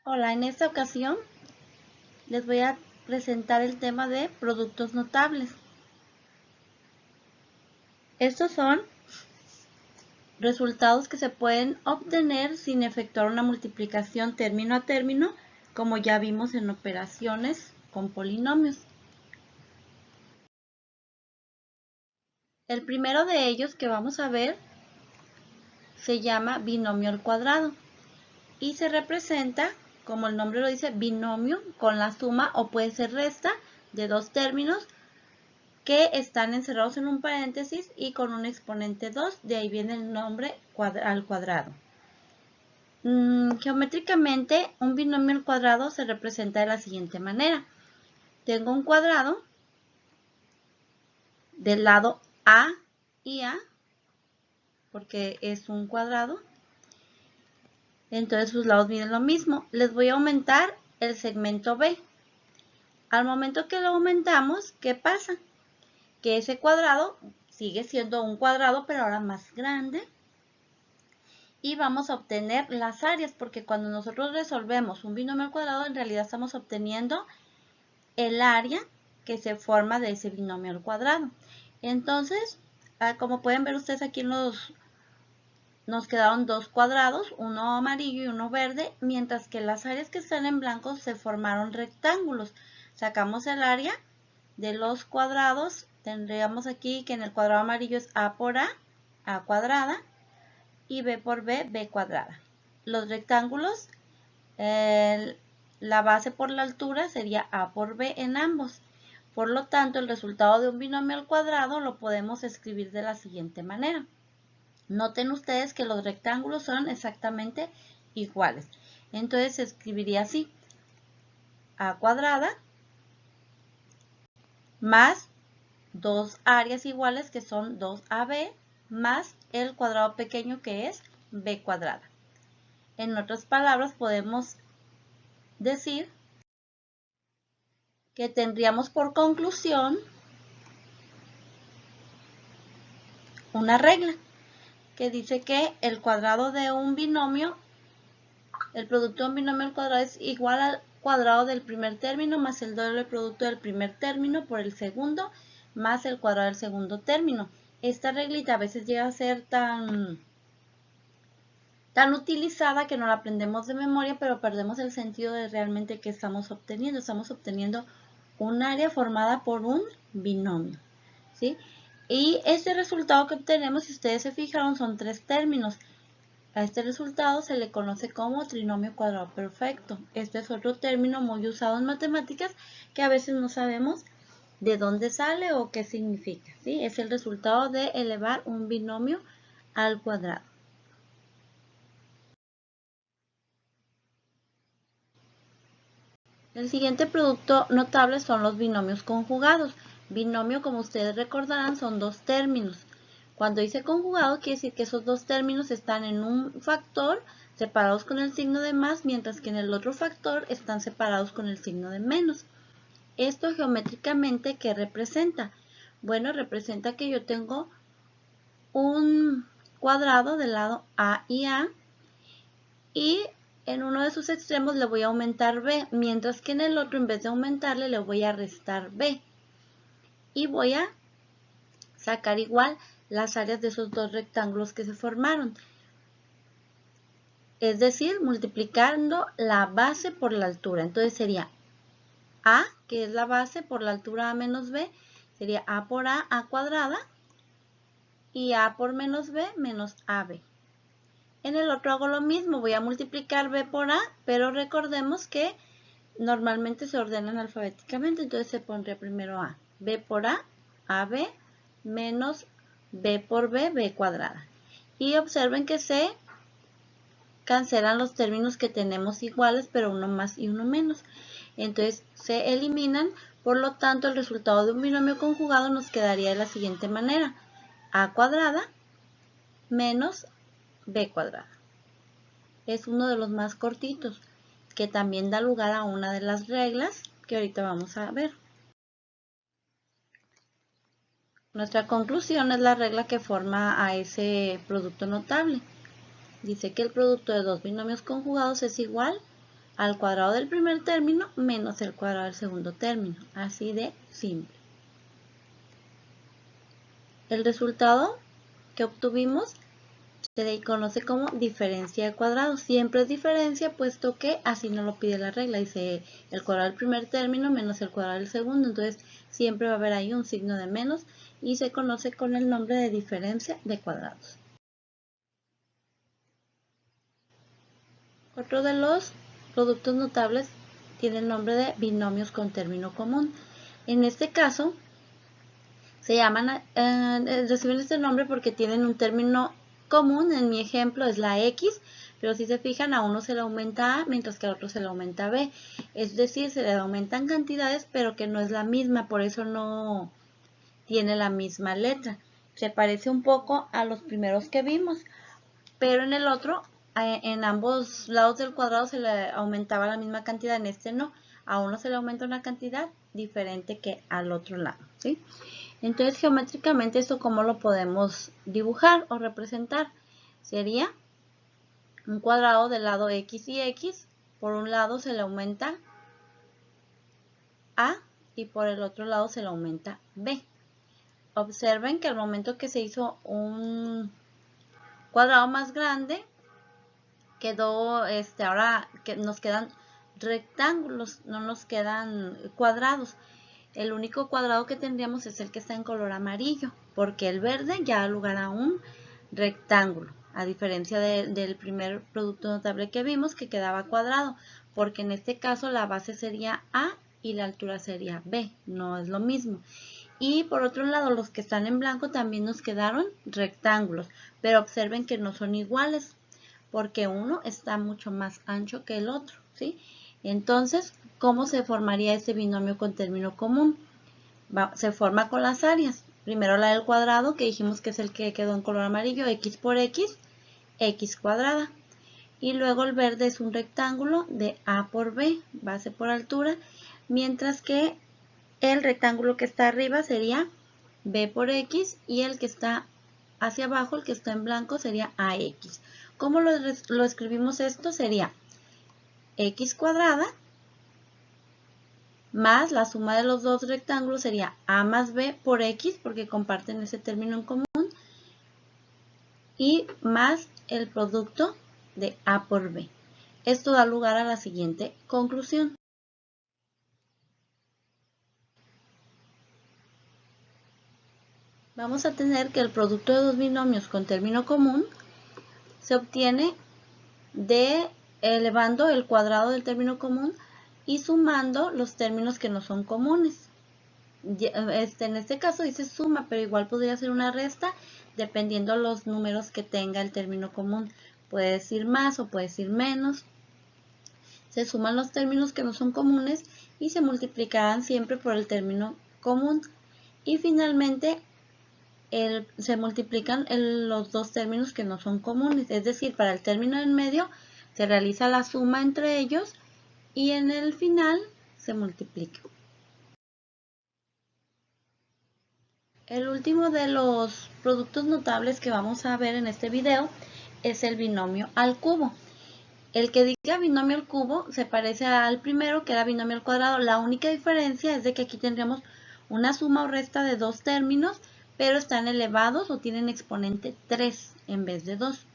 Hola, en esta ocasión les voy a presentar el tema de productos notables. Estos son resultados que se pueden obtener sin efectuar una multiplicación término a término, como ya vimos en operaciones con polinomios. El primero de ellos que vamos a ver se llama binomio al cuadrado y se representa, como el nombre lo dice, binomio con la suma o puede ser resta de dos términos que están encerrados en un paréntesis y con un exponente 2, de ahí viene el nombre al cuadrado. Geométricamente, un binomio al cuadrado se representa de la siguiente manera. Tengo un cuadrado del lado A y A, porque es un cuadrado, entonces sus lados miden lo mismo. Les voy a aumentar el segmento B. Al momento que lo aumentamos, ¿qué pasa? Que ese cuadrado sigue siendo un cuadrado, pero ahora más grande. Y vamos a obtener las áreas, porque cuando nosotros resolvemos un binomio al cuadrado, en realidad estamos obteniendo el área que se forma de ese binomio al cuadrado. Entonces, como pueden ver ustedes aquí nos quedaron dos cuadrados, uno amarillo y uno verde, mientras que las áreas que están en blanco se formaron rectángulos. Sacamos el área de los cuadrados, tendríamos aquí que en el cuadrado amarillo es A por A cuadrada, y B por B, B cuadrada. Los rectángulos, la base por la altura sería A por B en ambos. Por lo tanto, el resultado de un binomio al cuadrado lo podemos escribir de la siguiente manera. Noten ustedes que los rectángulos son exactamente iguales. Entonces se escribiría así: A cuadrada más dos áreas iguales que son 2AB más el cuadrado pequeño que es B cuadrada. En otras palabras, podemos decir que tendríamos por conclusión una regla que dice que el cuadrado de un binomio, el producto de un binomio al cuadrado es igual al cuadrado del primer término más el doble producto del primer término por el segundo más el cuadrado del segundo término. Esta reglita a veces llega a ser tan utilizada que no la aprendemos de memoria, pero perdemos el sentido de realmente qué estamos obteniendo. Estamos obteniendo un área formada por un binomio, ¿sí? Y este resultado que obtenemos, si ustedes se fijaron, son tres términos. A este resultado se le conoce como trinomio cuadrado perfecto. Este es otro término muy usado en matemáticas que a veces no sabemos de dónde sale o qué significa, ¿sí? Es el resultado de elevar un binomio al cuadrado. El siguiente producto notable son los binomios conjugados. Binomio, como ustedes recordarán, son dos términos. Cuando dice conjugado, quiere decir que esos dos términos están en un factor separados con el signo de más, mientras que en el otro factor están separados con el signo de menos. Esto geométricamente, ¿qué representa? Bueno, representa que yo tengo un cuadrado del lado A y A, y en uno de sus extremos le voy a aumentar B, mientras que en el otro, en vez de aumentarle, le voy a restar B. Y voy a sacar igual las áreas de esos dos rectángulos que se formaron. Es decir, multiplicando la base por la altura. Entonces sería A, que es la base, por la altura A menos B, sería A por A cuadrada, y A por menos B menos AB. En el otro hago lo mismo, voy a multiplicar B por A, pero recordemos que normalmente se ordenan alfabéticamente, entonces se pondría primero A. B por A, AB, menos B por B, B cuadrada. Y observen que se cancelan los términos que tenemos iguales, pero uno más y uno menos. Entonces se eliminan, por lo tanto el resultado de un binomio conjugado nos quedaría de la siguiente manera: A cuadrada menos B cuadrada. Es uno de los más cortitos, que también da lugar a una de las reglas que ahorita vamos a ver. Nuestra conclusión es la regla que forma a ese producto notable. Dice que el producto de dos binomios conjugados es igual al cuadrado del primer término menos el cuadrado del segundo término. Así de simple. El resultado que obtuvimos se conoce como diferencia de cuadrados. Siempre es diferencia, puesto que así nos lo pide la regla. Dice el cuadrado del primer término menos el cuadrado del segundo. Entonces siempre va a haber ahí un signo de menos y se conoce con el nombre de diferencia de cuadrados. Otro de los productos notables tiene el nombre de binomios con término común. En este caso se llaman, reciben este nombre porque tienen un término común. En mi ejemplo es la X, pero si se fijan, a uno se le aumenta A, mientras que a otro se le aumenta B. Es decir, se le aumentan cantidades, pero que no es la misma, por eso no tiene la misma letra. Se parece un poco a los primeros que vimos, pero en el otro, en ambos lados del cuadrado se le aumentaba la misma cantidad, en este no. A uno se le aumenta una cantidad diferente que al otro lado, ¿sí? Entonces, geométricamente, ¿esto cómo lo podemos dibujar o representar? Sería un cuadrado del lado X y X. Por un lado se le aumenta A y por el otro lado se le aumenta B. Observen que al momento que se hizo un cuadrado más grande, quedó, ahora que nos quedan rectángulos, no nos quedan cuadrados. El único cuadrado que tendríamos es el que está en color amarillo, porque el verde ya da lugar a un rectángulo, a diferencia del primer producto notable que vimos, que quedaba cuadrado, porque en este caso la base sería A y la altura sería B, no es lo mismo. Y por otro lado, los que están en blanco también nos quedaron rectángulos, pero observen que no son iguales, porque uno está mucho más ancho que el otro, ¿sí? Entonces, ¿cómo se formaría este binomio con término común? Se forma con las áreas. Primero la del cuadrado, que dijimos que es el que quedó en color amarillo, X por X, X cuadrada. Y luego el verde es un rectángulo de A por B, base por altura, mientras que el rectángulo que está arriba sería B por X y el que está hacia abajo, el que está en blanco, sería AX. ¿Cómo lo escribimos esto? Sería X cuadrada más la suma de los dos rectángulos sería A más B por X, porque comparten ese término en común, y más el producto de A por B. Esto da lugar a la siguiente conclusión. Vamos a tener que el producto de dos binomios con término común se obtiene elevando el cuadrado del término común y sumando los términos que no son comunes. En este caso dice suma, pero igual podría ser una resta dependiendo los números que tenga el término común. Puede decir más o puede decir menos. Se suman los términos que no son comunes y se multiplicarán siempre por el término común. Y finalmente se multiplican los dos términos que no son comunes. Es decir, para el término en medio se realiza la suma entre ellos y en el final se multiplica. El último de los productos notables que vamos a ver en este video es el binomio al cubo. El que diga binomio al cubo se parece al primero, que era binomio al cuadrado. La única diferencia es de que aquí tendríamos una suma o resta de dos términos, pero están elevados o tienen exponente 3 en vez de 2.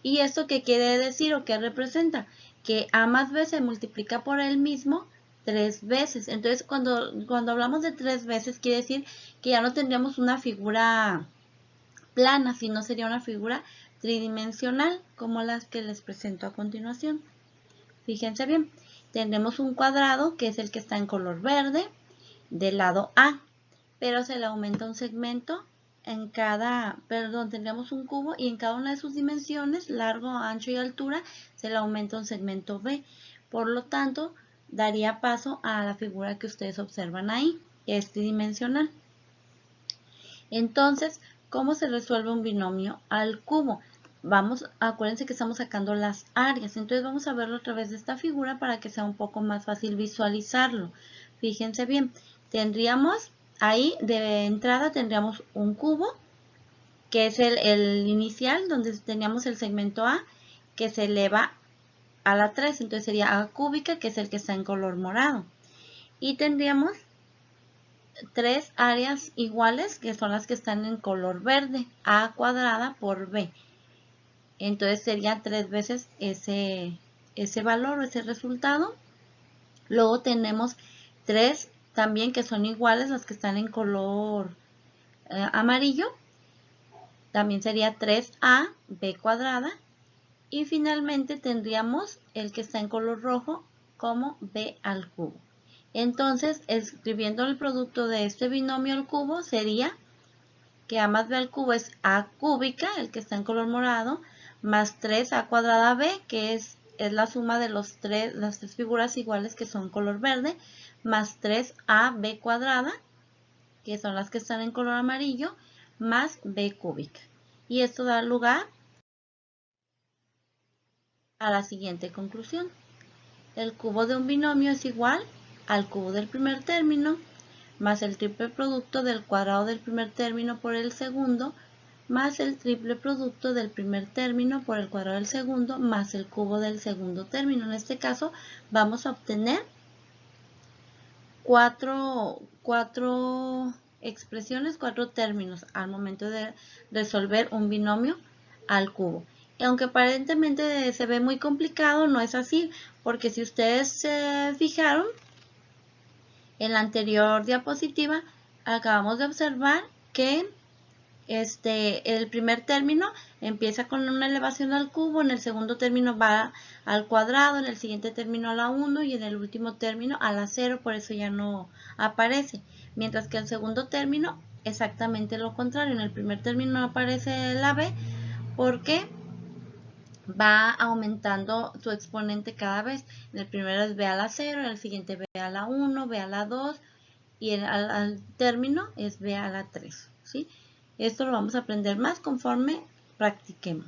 ¿Y esto qué quiere decir o qué representa? Que A más B se multiplica por él mismo 3 veces. Entonces, cuando hablamos de 3 veces, quiere decir que ya no tendríamos una figura plana, sino sería una figura tridimensional, como las que les presento a continuación. Fíjense bien, tendremos un cuadrado, que es el que está en color verde, del lado A, pero se le aumenta un segmento en tendríamos un cubo y en cada una de sus dimensiones, largo, ancho y altura, se le aumenta un segmento B. Por lo tanto, daría paso a la figura que ustedes observan ahí, que es tridimensional. Entonces, ¿cómo se resuelve un binomio al cubo? Acuérdense que estamos sacando las áreas, entonces vamos a verlo a través de esta figura para que sea un poco más fácil visualizarlo. Fíjense bien, tendríamos ahí de entrada tendríamos un cubo, que es el inicial, donde teníamos el segmento A, que se eleva a la 3. Entonces sería a cúbica, que es el que está en color morado. Y tendríamos 3 áreas iguales, que son las que están en color verde, a cuadrada por b. Entonces sería 3 veces ese valor o ese resultado. Luego tenemos 3 también que son iguales, las que están en color amarillo. También sería 3a b cuadrada. Y finalmente tendríamos el que está en color rojo como b al cubo. Entonces, escribiendo el producto de este binomio al cubo sería que a más b al cubo es a cúbica, el que está en color morado, más 3a cuadrada b, que es la suma de las tres figuras iguales que son color verde, más 3ab cuadrada, que son las que están en color amarillo, más b cúbica. Y esto da lugar a la siguiente conclusión. El cubo de un binomio es igual al cubo del primer término, más el triple producto del cuadrado del primer término por el segundo, más el triple producto del primer término por el cuadrado del segundo, más el cubo del segundo término. En este caso vamos a obtener cuatro expresiones, 4 términos al momento de resolver un binomio al cubo. Y aunque aparentemente se ve muy complicado, no es así, porque si ustedes se fijaron, en la anterior diapositiva acabamos de observar que el primer término empieza con una elevación al cubo, en el segundo término va al cuadrado, en el siguiente término a la 1 y en el último término a la 0, por eso ya no aparece. Mientras que el segundo término, exactamente lo contrario, en el primer término no aparece la b porque va aumentando su exponente cada vez. En el primero es b a la 0, en el siguiente b a la 1, b a la 2 y al término es b a la 3. ¿sí? Esto lo vamos a aprender más conforme practiquemos.